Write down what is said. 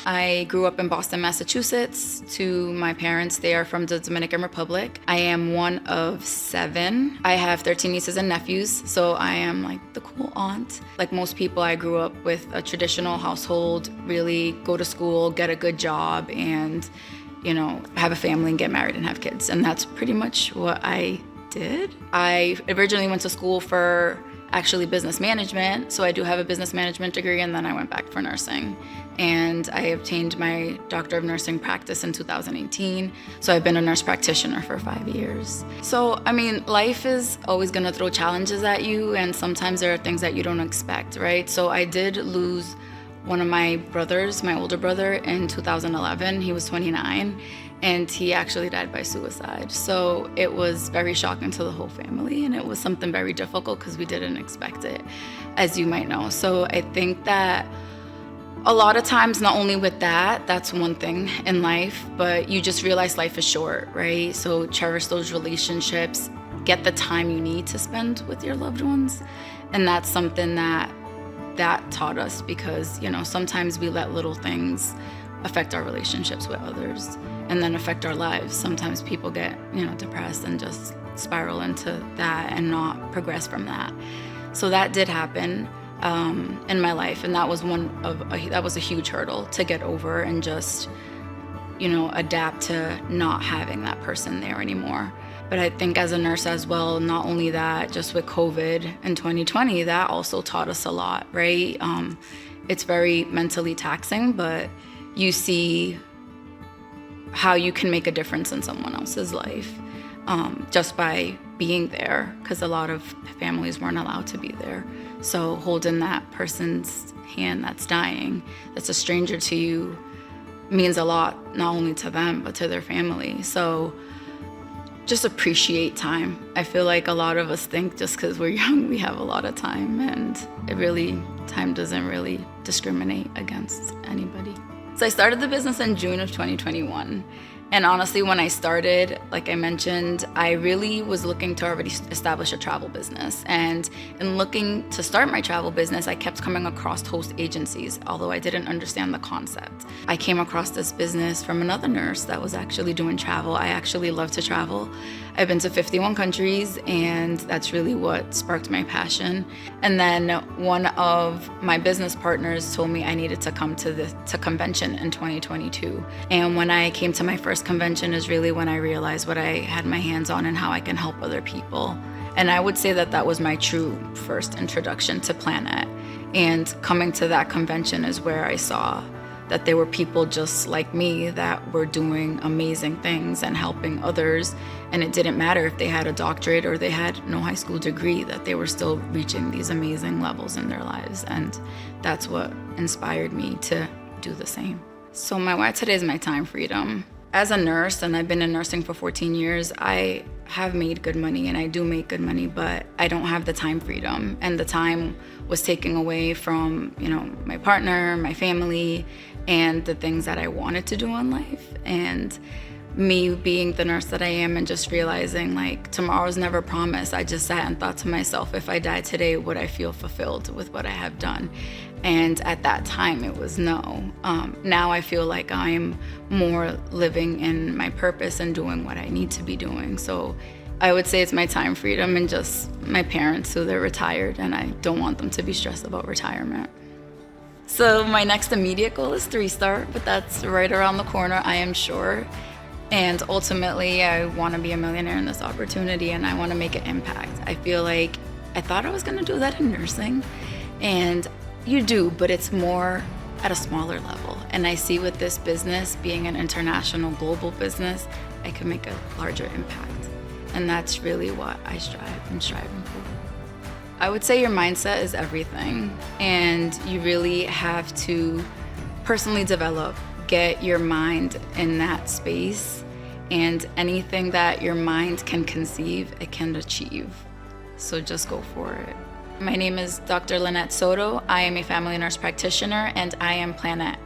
I grew up in Boston, Massachusetts. To my parents, they are from the Dominican Republic. I am one of 7. I have 13 nieces and nephews, so I am like the cool aunt. Like most people, I grew up with a traditional household, really go to school, get a good job, and have a family and get married and have kids. And that's pretty much what I did. I originally went to school for actually business management, so I do have a business management degree, and then I went back for nursing. And I obtained my Doctor of Nursing practice in 2018, so I've been a nurse practitioner for 5 years. So, life is always gonna throw challenges at you, and sometimes there are things that you don't expect, right? So I did lose one of my brothers, my older brother, in 2011. He was 29, and he actually died by suicide. So it was very shocking to the whole family, and it was something very difficult because we didn't expect it, as you might know. So I think that a lot of times, not only with that's one thing in life, but you just realize life is short, right? So cherish those relationships, get the time you need to spend with your loved ones. And that's something that taught us, because sometimes we let little things affect our relationships with others and then affect our lives. Sometimes people get depressed and just spiral into that and not progress from that. So that did happen in my life, and that was a huge hurdle to get over and just adapt to not having that person there anymore. But I think as a nurse as well, not only that, just with COVID in 2020, that also taught us a lot, right? It's very mentally taxing, but you see how you can make a difference in someone else's life just by being there, because a lot of families weren't allowed to be there. So holding that person's hand that's dying, that's a stranger to you, means a lot, not only to them, but to their family. So just appreciate time. I feel like a lot of us think just because we're young, we have a lot of time, and time doesn't really discriminate against anybody. So I started the business in June of 2021. And honestly, when I started, like I mentioned, I really was looking to already establish a travel business. And in looking to start my travel business, I kept coming across host agencies, although I didn't understand the concept. I came across this business from another nurse that was actually doing travel. I actually love to travel. I've been to 51 countries, and that's really what sparked my passion. And then one of my business partners told me I needed to come to convention in 2022. And when I came to my first convention is really when I realized what I had my hands on and how I can help other people. And I would say that was my true first introduction to Planet. And coming to that convention is where I saw that there were people just like me that were doing amazing things and helping others. And it didn't matter if they had a doctorate or they had no high school degree, that they were still reaching these amazing levels in their lives. And that's what inspired me to do the same. So my why today is my time freedom. As a nurse, and I've been in nursing for 14 years, I have made good money, and I do make good money, but I don't have the time freedom. And the time was taken away from, my partner, my family, and the things that I wanted to do in life. And me being the nurse that I am and just realizing like tomorrow's never promised, I just sat and thought to myself, if I died today, would I feel fulfilled with what I have done? And at that time it was no. Now I feel like I'm more living in my purpose and doing what I need to be doing. So I would say it's my time freedom and just my parents who they're retired, and I don't want them to be stressed about retirement. So my next immediate goal is 3-star, but that's right around the corner, I am sure. And ultimately, I want to be a millionaire in this opportunity, and I want to make an impact. I feel like I thought I was going to do that in nursing, and you do, but it's more at a smaller level. And I see with this business being an international, global business, I can make a larger impact. And that's really what I'm striving for. I would say your mindset is everything, and you really have to personally develop, get your mind in that space, and anything that your mind can conceive, it can achieve. So just go for it. My name is Dr. Lynette Soto. I am a family nurse practitioner, and I am Planet.